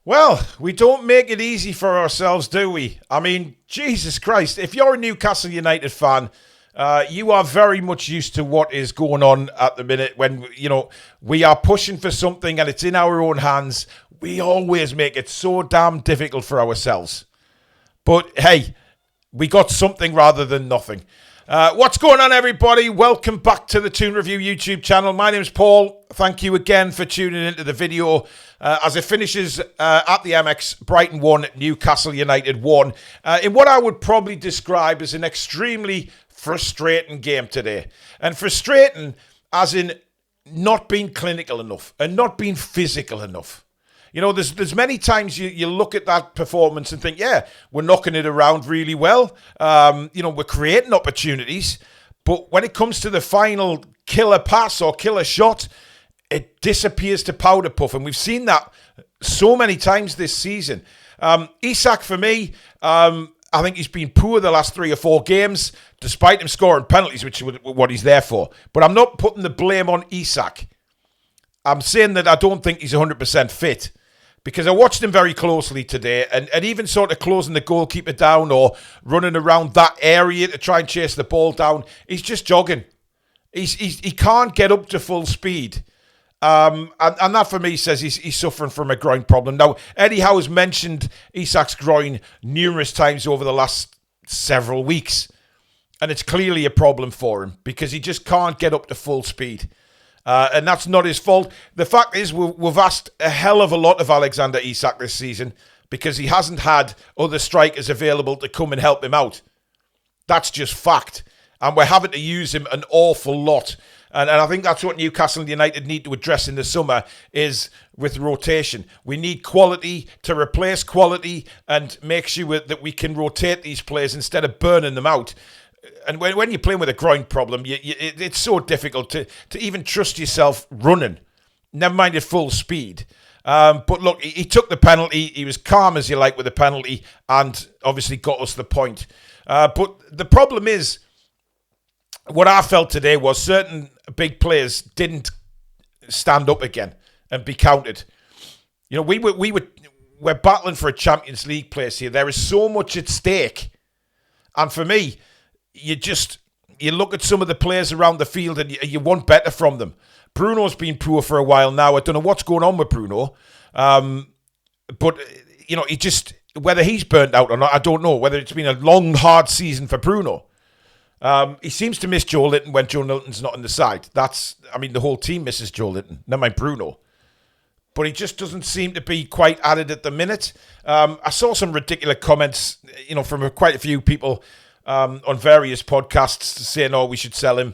Well, we don't make it easy for ourselves, do we? I mean, Jesus Christ, if you're a Newcastle United fan, you are very much used to what is going on at the minute when, we are pushing for something and it's in our own hands. We always make it so damn difficult for ourselves. But hey, we got something rather than nothing. What's going on, everybody? Welcome back to the Toon Review YouTube channel. My name's Paul. Thank you again for tuning into the video as it finishes at the Amex. Brighton 1, Newcastle United 1. In what I would probably describe as an extremely frustrating game today. And frustrating as in not being clinical enough and not being physical enough. You know, there's many times you look at that performance and think, yeah, we're knocking it around really well. We're creating opportunities. But when it comes to the final killer pass or killer shot, it disappears to powder puff. And we've seen that so many times this season. Isak, for me, I think he's been poor the last 3 or 4 games, despite him scoring penalties, which is what he's there for. But I'm not putting the blame on Isak. I'm saying that I don't think he's 100% fit. Because I watched him very closely today and even sort of closing the goalkeeper down or running around that area to try and chase the ball down. He's just jogging. He can't get up to full speed. And that for me says he's suffering from a groin problem. Now, Eddie Howe has mentioned Isak's groin numerous times over the last several weeks. And it's clearly a problem for him because he just can't get up to full speed. And that's not his fault. The fact is, we've asked a hell of a lot of Alexander Isak this season because he hasn't had other strikers available to come and help him out. That's just fact. And we're having to use him an awful lot. And I think that's what Newcastle United need to address in the summer is with rotation. We need quality to replace quality and make sure that we can rotate these players instead of burning them out. And when you're playing with a groin problem, it's so difficult to even trust yourself running, never mind at full speed. But look, he took the penalty. He was calm as you like with the penalty and obviously got us the point. But the problem is, what I felt today was certain big players didn't stand up again and be counted. You know, we're battling for a Champions League place here. There is so much at stake. And for me, you look at some of the players around the field and you want better from them. Bruno's been poor for a while now. I don't know what's going on with Bruno. But, whether he's burnt out or not, I don't know. Whether it's been a long, hard season for Bruno. He seems to miss Joe Linton when Joe Linton's not on the side. The whole team misses Joe Linton. Never mind Bruno. But he just doesn't seem to be quite at it at the minute. I saw some ridiculous comments, from quite a few people on various podcasts saying, we should sell him,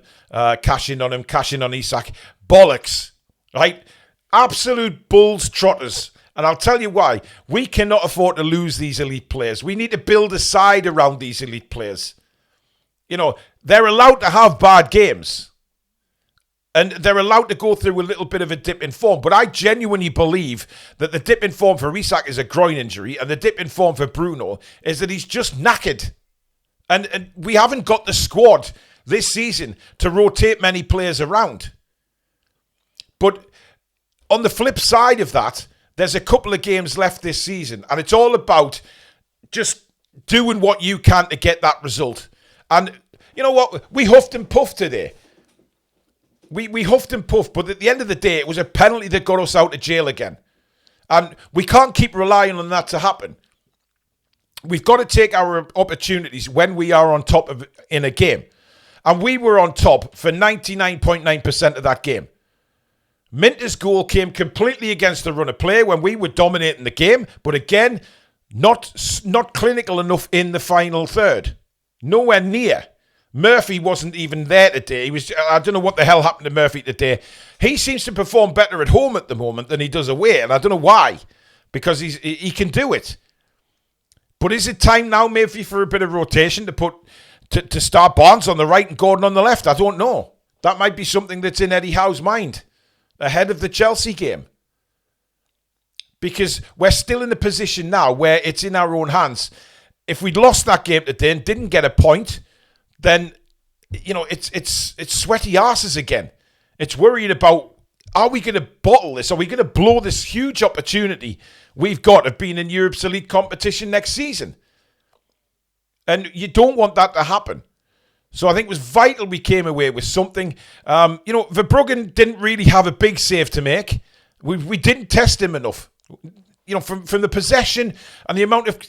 cash in on Isak. Bollocks, right? Absolute bulls trotters. And I'll tell you why. We cannot afford to lose these elite players. We need to build a side around these elite players. They're allowed to have bad games. And they're allowed to go through a little bit of a dip in form. But I genuinely believe that the dip in form for Isak is a groin injury. And the dip in form for Bruno is that he's just knackered. And we haven't got the squad this season to rotate many players around. But on the flip side of that, there's a couple of games left this season. And it's all about just doing what you can to get that result. And you know what? We huffed and puffed today. We huffed and puffed. But at the end of the day, it was a penalty that got us out of jail again. And we can't keep relying on that to happen. We've got to take our opportunities when we are on top in a game. And we were on top for 99.9% of that game. Minter's goal came completely against the run of play when we were dominating the game. But again, not clinical enough in the final third. Nowhere near. Murphy wasn't even there today. I don't know what the hell happened to Murphy today. He seems to perform better at home at the moment than he does away. And I don't know why. Because he can do it. But is it time now maybe for a bit of rotation to start Barnes on the right and Gordon on the left? I don't know. That might be something that's in Eddie Howe's mind ahead of the Chelsea game. Because we're still in the position now where it's in our own hands. If we'd lost that game today and didn't get a point, then, it's sweaty arses again. It's worried about are we going to bottle this? Are we going to blow this huge opportunity we've got of being in Europe's elite competition next season? And you don't want that to happen. So I think it was vital we came away with something. Verbruggen didn't really have a big save to make. We didn't test him enough. From the possession and the amount of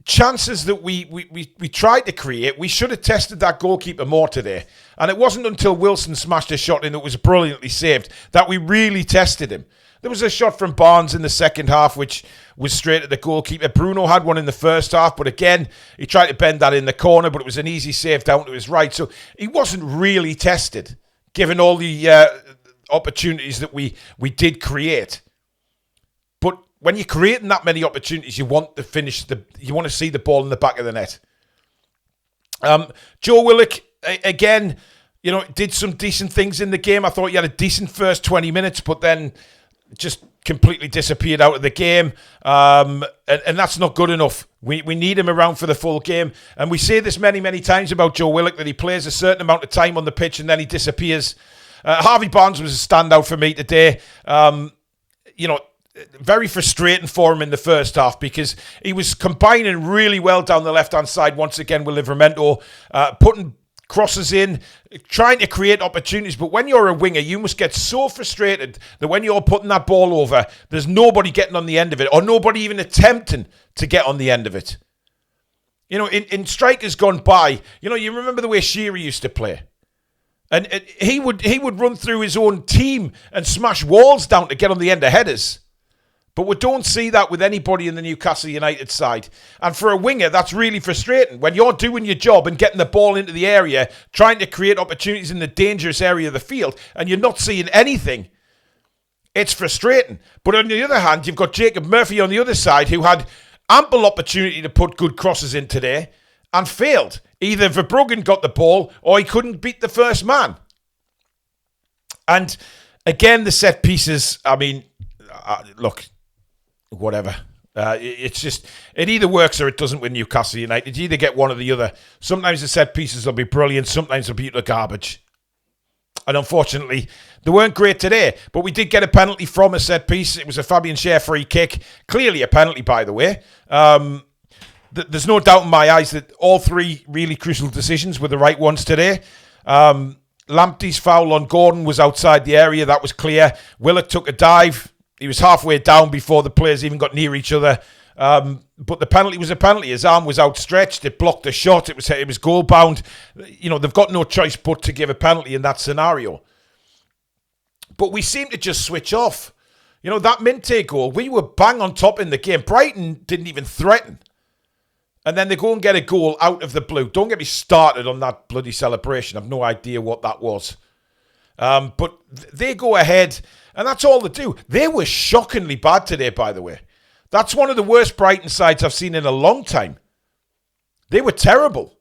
chances that we tried to create, we should have tested that goalkeeper more today. And it wasn't until Wilson smashed a shot in that was brilliantly saved that we really tested him. There was a shot from Barnes in the second half, which was straight at the goalkeeper. Bruno had one in the first half, but again, he tried to bend that in the corner, but it was an easy save down to his right. So he wasn't really tested, given all the opportunities that we did create. But when you're creating that many opportunities, you want to you want to see the ball in the back of the net. Joe Willock, again, did some decent things in the game. I thought he had a decent first 20 minutes, but then just completely disappeared out of the game. And that's not good enough. We need him around for the full game. And we say this many, many times about Joe Willock, that he plays a certain amount of time on the pitch and then he disappears. Harvey Barnes was a standout for me today. Very frustrating for him in the first half because he was combining really well down the left-hand side once again with Livramento, putting crosses in, trying to create opportunities. But when you're a winger, you must get so frustrated that when you're putting that ball over, there's nobody getting on the end of it or nobody even attempting to get on the end of it. In strikers gone by, you remember the way Shearer used to play. And he would run through his own team and smash walls down to get on the end of headers. But we don't see that with anybody in the Newcastle United side. And for a winger, that's really frustrating. When you're doing your job and getting the ball into the area, trying to create opportunities in the dangerous area of the field, and you're not seeing anything, it's frustrating. But on the other hand, you've got Jacob Murphy on the other side who had ample opportunity to put good crosses in today and failed. Either Verbruggen got the ball or he couldn't beat the first man. And again, the set pieces, look, whatever. It's just, it either works or it doesn't with Newcastle United. You either get one or the other. Sometimes the set pieces will be brilliant. Sometimes they'll be the garbage. And unfortunately, they weren't great today. But we did get a penalty from a set piece. It was a Fabian Schär free kick. Clearly a penalty, by the way. There's no doubt in my eyes that all three really crucial decisions were the right ones today. Lamptey's foul on Gordon was outside the area. That was clear. Willock took a dive. He was halfway down before the players even got near each other. But the penalty was a penalty. His arm was outstretched. It blocked the shot. It was goal bound. They've got no choice but to give a penalty in that scenario. But we seem to just switch off. That Minte goal, we were bang on top in the game. Brighton didn't even threaten. And then they go and get a goal out of the blue. Don't get me started on that bloody celebration. I've no idea what that was. But they go ahead, and that's all they do. They were shockingly bad today, by the way. That's one of the worst Brighton sides I've seen in a long time. They were terrible.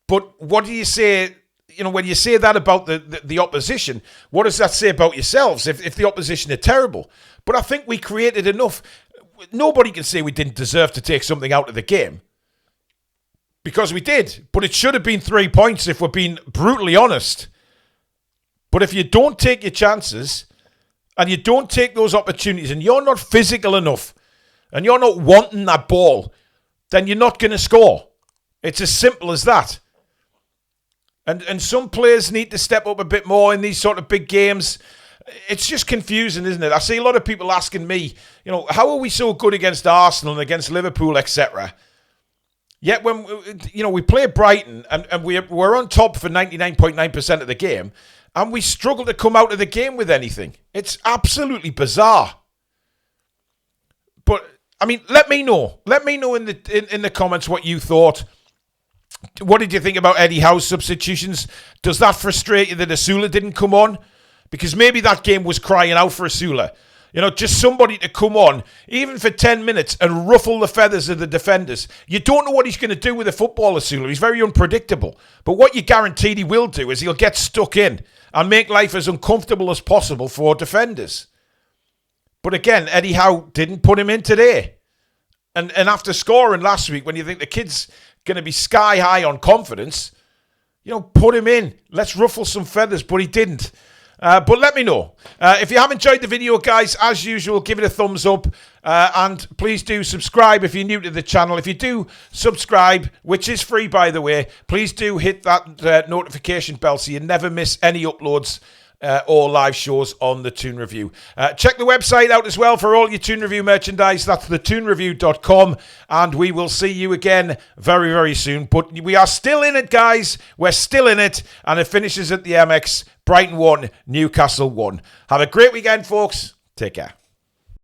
But what do you say, when you say that about the opposition, what does that say about yourselves if the opposition are terrible? But I think we created enough. Nobody can say we didn't deserve to take something out of the game. Because we did. But it should have been 3 points if we're being brutally honest. But if you don't take your chances and you don't take those opportunities and you're not physical enough and you're not wanting that ball, then you're not going to score. It's as simple as that. And some players need to step up a bit more in these sort of big games. It's just confusing, isn't it? I see a lot of people asking me, how are we so good against Arsenal and against Liverpool, etc.? Yet when, we play Brighton and we're on top for 99.9% of the game and we struggle to come out of the game with anything. It's absolutely bizarre. But, let me know. Let me know in the comments what you thought. What did you think about Eddie Howe's substitutions? Does that frustrate you that Asula didn't come on? Because maybe that game was crying out for Asula. Just somebody to come on, even for 10 minutes, and ruffle the feathers of the defenders. You don't know what he's going to do with a football, Asula. He's very unpredictable. But what you're guaranteed he will do is he'll get stuck in and make life as uncomfortable as possible for defenders. But again, Eddie Howe didn't put him in today. And after scoring last week, when you think the kid's going to be sky high on confidence, put him in. Let's ruffle some feathers, but he didn't. But let me know. If you have enjoyed the video, guys, as usual, give it a thumbs up. And please do subscribe if you're new to the channel. If you do subscribe, which is free, by the way, please do hit that notification bell so you never miss any uploads or live shows on the Toon Review. Check the website out as well for all your Toon Review merchandise. That's thetoonreview.com, and we will see you again very, very soon. But we are still in it, guys. We're still in it, and it finishes at the Amex. Brighton 1, Newcastle 1. Have a great weekend, folks. Take care.